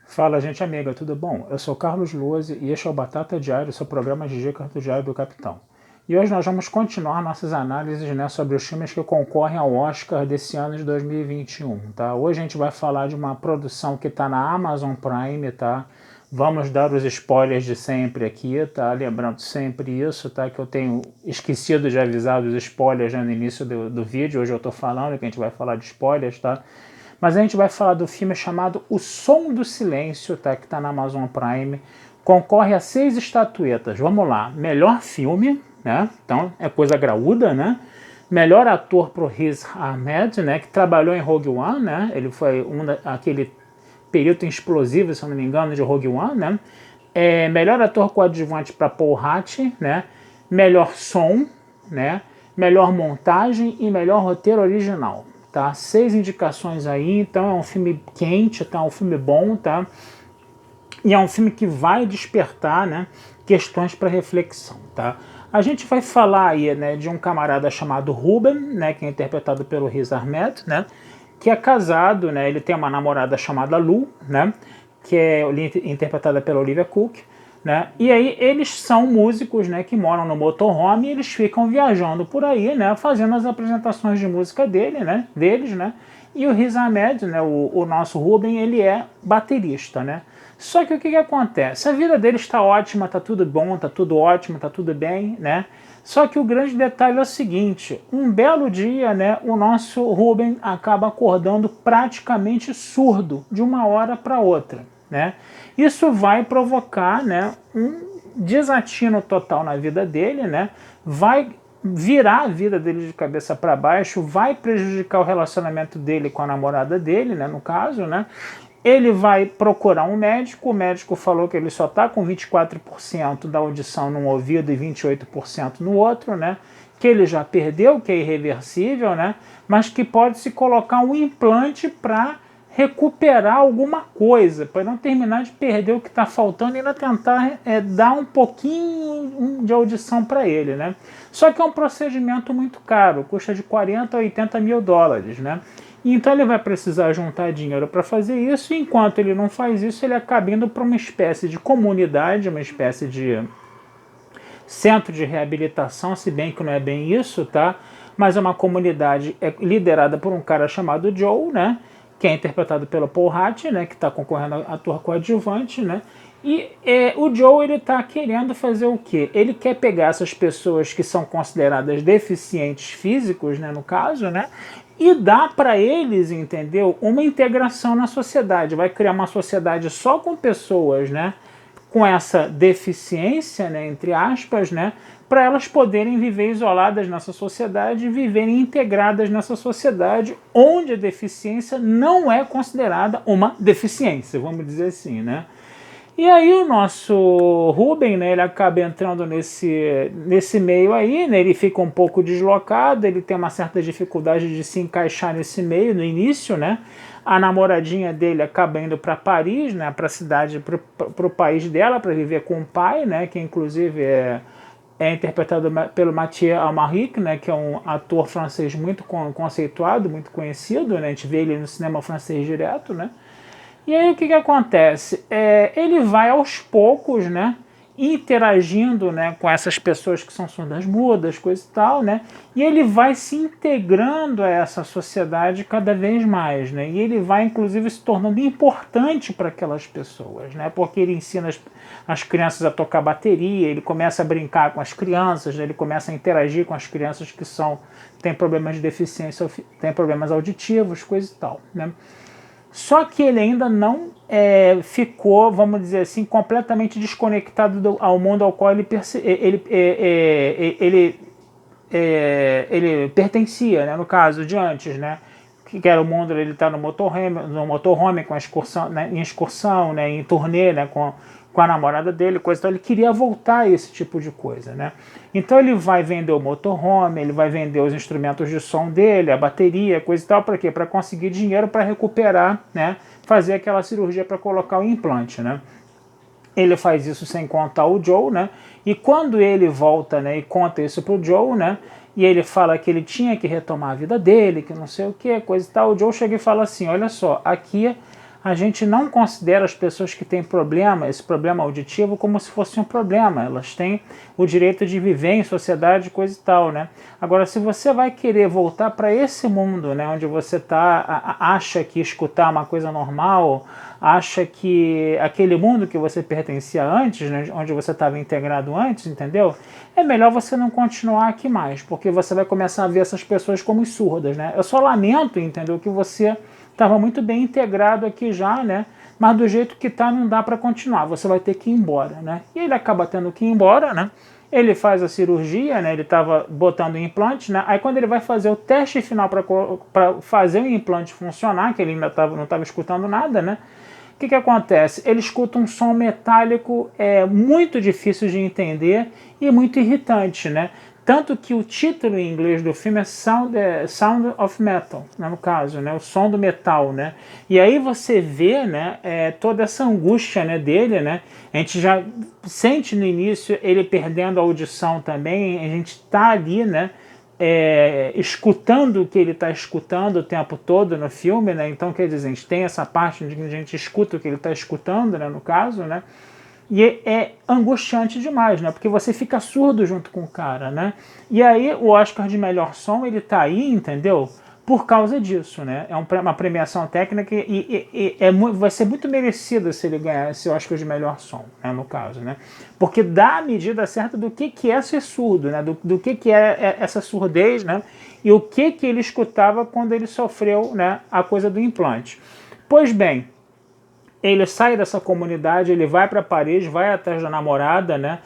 Fala, gente amiga, tudo bom? Eu sou Carlos Luzi e este é o Batata Diário, seu programa de dicas do Diário do Capitão. E hoje nós vamos continuar nossas análises, né, sobre os filmes que concorrem ao Oscar desse ano de 2021, tá? Hoje a gente vai falar de uma produção que está na Amazon Prime, tá? Vamos dar os spoilers de sempre aqui, tá? Lembrando sempre isso, tá? Que eu tenho esquecido de avisar dos spoilers, né, no início do vídeo. Hoje eu estou falando que a gente vai falar de spoilers, tá? Mas a gente vai falar do filme chamado O Som do Silêncio, tá? Que está na Amazon Prime. Concorre a 6 estatuetas. Vamos lá. Melhor filme, né? Então é coisa graúda, né? Melhor ator pro Riz Ahmed, né? Que trabalhou em Rogue One, né? Ele foi aquele período explosivo, se eu não me engano, de Rogue One, né? Melhor ator coadjuvante para Paul Hatt, né? Melhor som, né? Melhor montagem e melhor roteiro original. Tá? 6 indicações aí, então é um filme quente, tá? Um filme bom, tá? E é um filme que vai despertar, né, questões para reflexão, tá? A gente vai falar aí, né, de um camarada chamado Ruben, né, que é interpretado pelo Riz Ahmed, né, que é casado, né, ele tem uma namorada chamada Lu, né, que é interpretada pela Olivia Cook, né? E aí eles são músicos, né, que moram no motorhome e eles ficam viajando por aí, né, fazendo as apresentações de música deles, né? E o Riz Ahmed, né, o nosso Ruben, ele é baterista, né? Só que o que acontece? A vida deles está ótima, está tudo bom, está tudo ótimo, está tudo bem, né? Só que o grande detalhe é o seguinte: um belo dia, né, o nosso Ruben acaba acordando praticamente surdo de uma hora para outra, né? Isso vai provocar, né, um desatino total na vida dele, né? Vai virar a vida dele de cabeça para baixo, vai prejudicar o relacionamento dele com a namorada dele, né, no caso, né? Ele vai procurar um médico, o médico falou que ele só está com 24% da audição num ouvido e 28% no outro, né? Que ele já perdeu, que é irreversível, né? Mas que pode se colocar um implante para recuperar alguma coisa, para não terminar de perder o que está faltando e ainda tentar dar um pouquinho de audição para ele, né? Só que é um procedimento muito caro, custa de 40 a 80 mil dólares, né? Então ele vai precisar juntar dinheiro para fazer isso, e enquanto ele não faz isso, ele acaba indo para uma espécie de comunidade, uma espécie de centro de reabilitação, se bem que não é bem isso, tá? Mas é uma comunidade liderada por um cara chamado Joe, né? Que é interpretado pelo Paul Hatt, né? Que está concorrendo a ator coadjuvante, né? E o Joe, ele tá querendo fazer o quê? Ele quer pegar essas pessoas que são consideradas deficientes físicos, né, no caso, né, e dar para eles, entendeu, uma integração na sociedade. Vai criar uma sociedade só com pessoas, né, com essa deficiência, né, entre aspas, né, para elas poderem viver isoladas nessa sociedade e viverem integradas nessa sociedade, onde a deficiência não é considerada uma deficiência, vamos dizer assim, né. E aí o nosso Ruben, né, ele acaba entrando nesse meio aí, né, ele fica um pouco deslocado, ele tem uma certa dificuldade de se encaixar nesse meio no início, né. A namoradinha dele acaba indo para Paris, né, para a cidade, para o país dela, para viver com o pai, né, que inclusive é interpretado pelo Mathieu Amalric, né, que é um ator francês muito conceituado, muito conhecido, né, a gente vê ele no cinema francês direto, né. E aí o que acontece? Ele vai aos poucos, né, interagindo, né, com essas pessoas que são surdas mudas, coisa e tal, né, e ele vai se integrando a essa sociedade cada vez mais, né, e ele vai inclusive se tornando importante para aquelas pessoas, né, porque ele ensina as crianças a tocar bateria, ele começa a brincar com as crianças, né, ele começa a interagir com as crianças que têm problemas de deficiência, têm problemas auditivos, coisa e tal, né. Só que ele ainda não ficou, vamos dizer assim, completamente desconectado ao mundo ao qual ele pertencia, né, no caso de antes, né, que era o mundo, ele está no motorhome com a excursão, né, em excursão, né, em turnê, né, com a namorada dele, coisa, então ele queria voltar a esse tipo de coisa, né? Então ele vai vender o motorhome, ele vai vender os instrumentos de som dele, a bateria, coisa e tal, para quê? Para conseguir dinheiro para recuperar, né? Fazer aquela cirurgia para colocar o implante, né? Ele faz isso sem contar o Joe, né? E quando ele volta, né, e conta isso pro Joe, né? E ele fala que ele tinha que retomar a vida dele, que não sei o que, coisa e tal, o Joe chega e fala assim: olha só, aqui a gente não considera as pessoas que têm problema, esse problema auditivo, como se fosse um problema. Elas têm o direito de viver em sociedade, coisa e tal, né? Agora, se você vai querer voltar para esse mundo, né, onde você acha que escutar é uma coisa normal, acha que aquele mundo que você pertencia antes, né, onde você estava integrado antes, entendeu? É melhor você não continuar aqui mais, porque você vai começar a ver essas pessoas como surdas, né? Eu só lamento, entendeu, que você estava muito bem integrado aqui já, né? Mas do jeito que tá não dá para continuar, você vai ter que ir embora, né? E ele acaba tendo que ir embora, né? Ele faz a cirurgia, né? Ele estava botando o implante, né? Aí quando ele vai fazer o teste final para fazer o implante funcionar, que ele ainda não estava escutando nada, né? O que acontece? Ele escuta um som metálico muito difícil de entender e muito irritante, né? Tanto que o título em inglês do filme é Sound of Metal, né, no caso, né, o som do metal, né? E aí você vê, né, toda essa angústia, né, dele, né? A gente já sente no início ele perdendo a audição também, a gente tá ali, né, escutando o que ele está escutando o tempo todo no filme, né? Então, quer dizer, a gente tem essa parte onde a gente escuta o que ele está escutando, né, no caso, né? E é angustiante demais, né? Porque você fica surdo junto com o cara, né? E aí o Oscar de melhor som, ele tá aí, entendeu? Por causa disso, né? É uma premiação técnica e vai ser muito merecido se ele ganhar esse Oscar de melhor som, né? No caso, né? Porque dá a medida certa do que é ser surdo, né? Do que é essa surdez, né? E o que ele escutava quando ele sofreu, né, a coisa do implante. Pois bem, ele sai dessa comunidade, ele vai para Paris, vai atrás da namorada, né?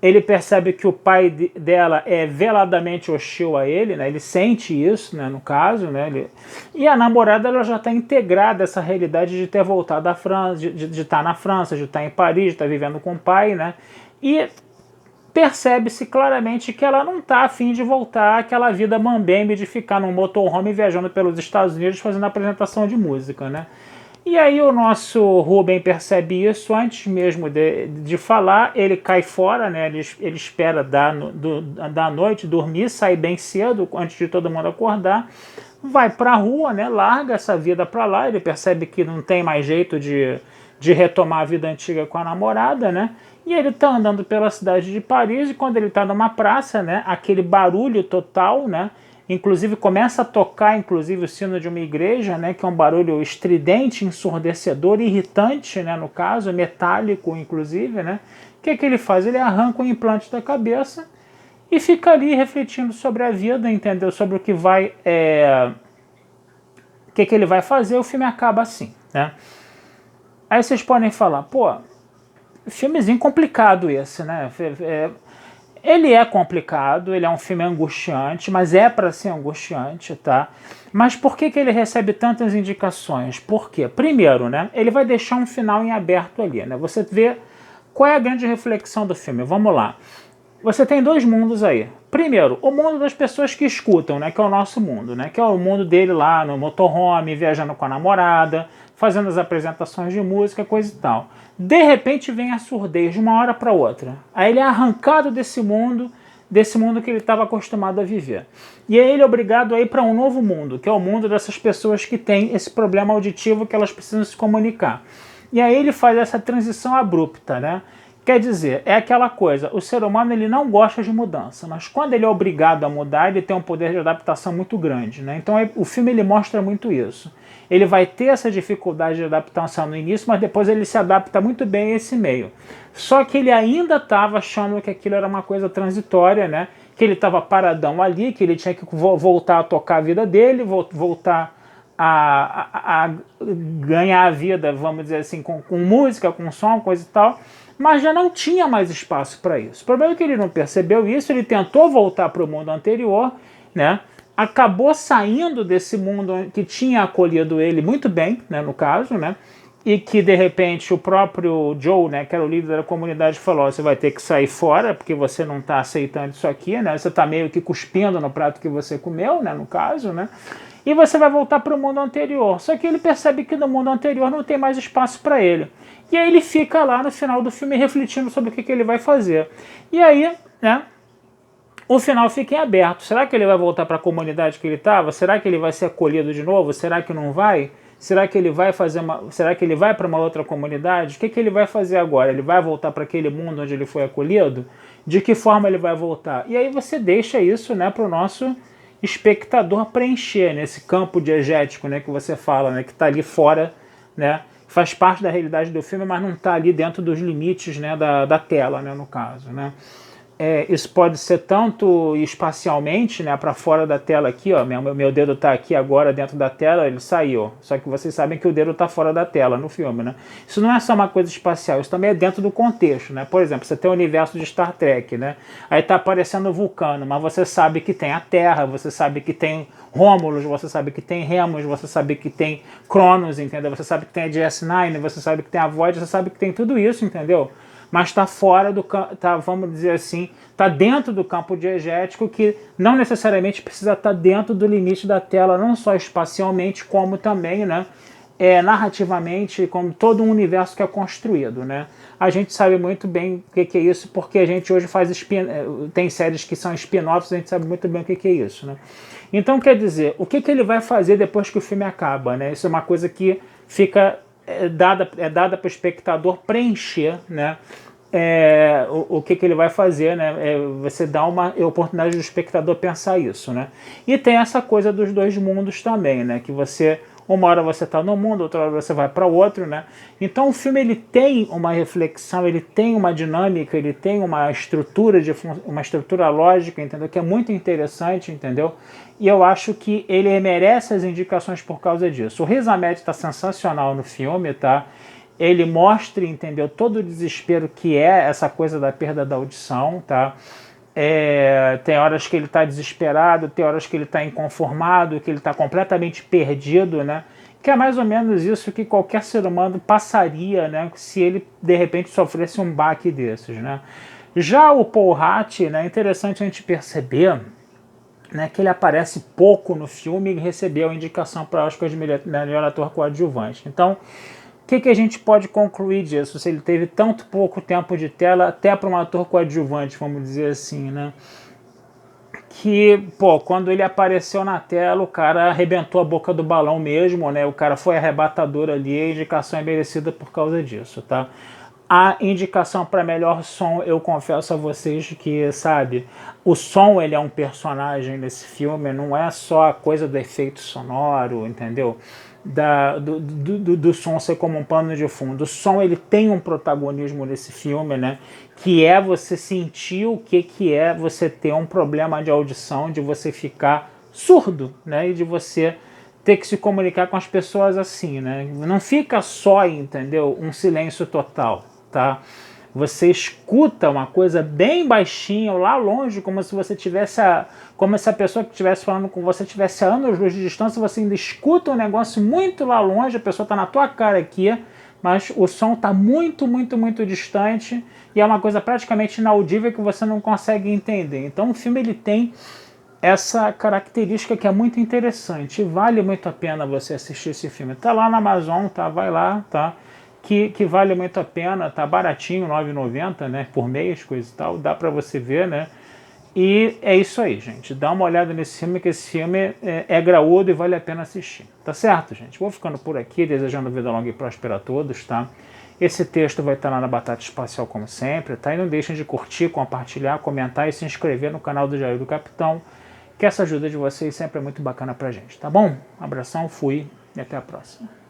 Ele percebe que o pai dela é veladamente hostil a ele, né? Ele sente isso, né, no caso, né? E a namorada, ela já está integrada a essa realidade de ter voltado da França, de estar na França, de estar em Paris, de estar vivendo com o pai, né? E percebe-se claramente que ela não está afim de voltar àquela vida mambembe de ficar num motorhome viajando pelos Estados Unidos fazendo apresentação de música, né? E aí o nosso Ruben percebe isso antes mesmo de falar, ele cai fora, né? Ele espera da noite, dormir, sai bem cedo, antes de todo mundo acordar, vai pra rua, né? Larga essa vida pra lá, ele percebe que não tem mais jeito de retomar a vida antiga com a namorada, né? E ele tá andando pela cidade de Paris e quando ele tá numa praça, né? Aquele barulho total, né? Inclusive começa a tocar inclusive o sino de uma igreja, né, que é um barulho estridente, ensurdecedor, irritante, né, no caso, metálico inclusive, né? O que ele faz? Ele arranca o implante da cabeça e fica ali refletindo sobre a vida, entendeu? Sobre o que vai, o que ele vai fazer. O filme acaba assim, né? Aí vocês podem falar, pô, filmezinho complicado esse, né? Ele é complicado, ele é um filme angustiante, mas é para ser angustiante, tá? Mas por que ele recebe tantas indicações? Por quê? Primeiro, né, ele vai deixar um final em aberto ali, né? Você vê qual é a grande reflexão do filme. Vamos lá. Você tem dois mundos aí. Primeiro, o mundo das pessoas que escutam, né, que é o nosso mundo, né, que é o mundo dele lá no motorhome, viajando com a namorada, fazendo as apresentações de música, coisa e tal. De repente vem a surdez de uma hora para outra. Aí ele é arrancado desse mundo que ele estava acostumado a viver. E aí ele é obrigado a ir para um novo mundo, que é o mundo dessas pessoas que têm esse problema auditivo que elas precisam se comunicar. E aí ele faz essa transição abrupta, né? Quer dizer, é aquela coisa, o ser humano ele não gosta de mudança, mas quando ele é obrigado a mudar, ele tem um poder de adaptação muito grande, né? Então o filme ele mostra muito isso. Ele vai ter essa dificuldade de adaptação no início, mas depois ele se adapta muito bem a esse meio. Só que ele ainda estava achando que aquilo era uma coisa transitória, né? Que ele estava paradão ali, que ele tinha que voltar a tocar a vida dele, voltar a ganhar a vida, vamos dizer assim, com música, com som, coisa e tal. Mas já não tinha mais espaço para isso. O problema é que ele não percebeu isso, ele tentou voltar para o mundo anterior, né? Acabou saindo desse mundo que tinha acolhido ele muito bem, né, no caso, né? E que de repente o próprio Joe, né, que era o líder da comunidade, falou: você vai ter que sair fora porque você não está aceitando isso aqui, né? Você está meio que cuspindo no prato que você comeu, né, no caso, né? E você vai voltar para o mundo anterior. Só que ele percebe que no mundo anterior não tem mais espaço para ele. E aí ele fica lá no final do filme refletindo sobre o que ele vai fazer. E aí, né, o final fica em aberto. Será que ele vai voltar para a comunidade que ele estava? Será que ele vai ser acolhido de novo? Será que não vai? Será que ele vai fazer será que ele vai para uma outra comunidade? O que ele vai fazer agora? Ele vai voltar para aquele mundo onde ele foi acolhido? De que forma ele vai voltar? E aí você deixa isso, né, para o nosso espectador preencher nesse campo diegético, né, que você fala, né, que está ali fora, né, faz parte da realidade do filme, mas não está ali dentro dos limites, né, da tela, né, no caso, né. Isso pode ser tanto espacialmente, né, para fora da tela aqui, ó, meu dedo está aqui agora dentro da tela, ele saiu, só que vocês sabem que o dedo está fora da tela no filme, né. Isso não é só uma coisa espacial, isso também é dentro do contexto, né. Por exemplo, você tem o universo de Star Trek, né, aí está aparecendo o Vulcano, mas você sabe que tem a Terra, você sabe que tem Rômulus, você sabe que tem Remus, você sabe que tem Cronos, entendeu? Você sabe que tem a DS9, você sabe que tem a Void, você sabe que tem tudo isso, entendeu? Mas está fora do campo, vamos dizer assim, está dentro do campo diegético, que não necessariamente precisa estar dentro do limite da tela, não só espacialmente, como também, né, narrativamente, como todo um universo que é construído, né? A gente sabe muito bem o que é isso, porque a gente hoje tem séries que são spin-offs, a gente sabe muito bem o que é isso, né? Então, quer dizer, o que ele vai fazer depois que o filme acaba, né? Isso é uma coisa que fica dada para o espectador preencher, né? O que ele vai fazer, né? Você dá uma oportunidade do espectador pensar isso, né? E tem essa coisa dos dois mundos também, né? Que você, uma hora você está num mundo, outra hora você vai para o outro, né? Então o filme ele tem uma reflexão, ele tem uma dinâmica, ele tem uma estrutura lógica, entendeu? Que é muito interessante, entendeu? E eu acho que ele merece as indicações por causa disso. O Riz Ahmed está sensacional no filme, tá? Ele mostra, entendeu, todo o desespero que é essa coisa da perda da audição, tá? Tem horas que ele está desesperado, tem horas que ele está inconformado, que ele está completamente perdido, né? Que é mais ou menos isso que qualquer ser humano passaria, né? Se ele, de repente, sofresse um baque desses, né? Já o Paul Hatt, né? É interessante a gente perceber, né, que ele aparece pouco no filme e recebeu a indicação para Oscar de melhor ator coadjuvante. Então, o que a gente pode concluir disso? Se ele teve tanto pouco tempo de tela, até para um ator coadjuvante, vamos dizer assim, né? Que, pô, quando ele apareceu na tela, o cara arrebentou a boca do balão mesmo, né? O cara foi arrebatador ali, a indicação é merecida por causa disso, tá? A indicação para melhor som, eu confesso a vocês que, sabe, o som ele é um personagem nesse filme, não é só a coisa do efeito sonoro, entendeu? Do som ser como um pano de fundo. O som ele tem um protagonismo nesse filme, né? Que é você sentir o que é você ter um problema de audição, de você ficar surdo, né? E de você ter que se comunicar com as pessoas assim, né? Não fica só, entendeu? Um silêncio total, tá? Você escuta uma coisa bem baixinha, lá longe, como se você tivesse como se a pessoa que estivesse falando com você tivesse a anos-luz de distância, você ainda escuta um negócio muito lá longe, a pessoa está na tua cara aqui, mas o som está muito, muito, muito distante e é uma coisa praticamente inaudível que você não consegue entender. Então o filme ele tem essa característica que é muito interessante, vale muito a pena você assistir esse filme. Tá lá na Amazon, tá? Vai lá, tá? Que vale muito a pena, tá baratinho, R$ 9,90, né, por mês, coisa e tal, dá pra você ver, né, e é isso aí, gente, dá uma olhada nesse filme, que esse filme é graúdo e vale a pena assistir, tá certo, gente? Vou ficando por aqui, desejando vida longa e próspera a todos, tá? Esse texto vai estar lá na Batata Espacial, como sempre, tá? E não deixem de curtir, compartilhar, comentar e se inscrever no canal do Diário do Capitão, que essa ajuda de vocês sempre é muito bacana pra gente, tá bom? Abração, fui e até a próxima.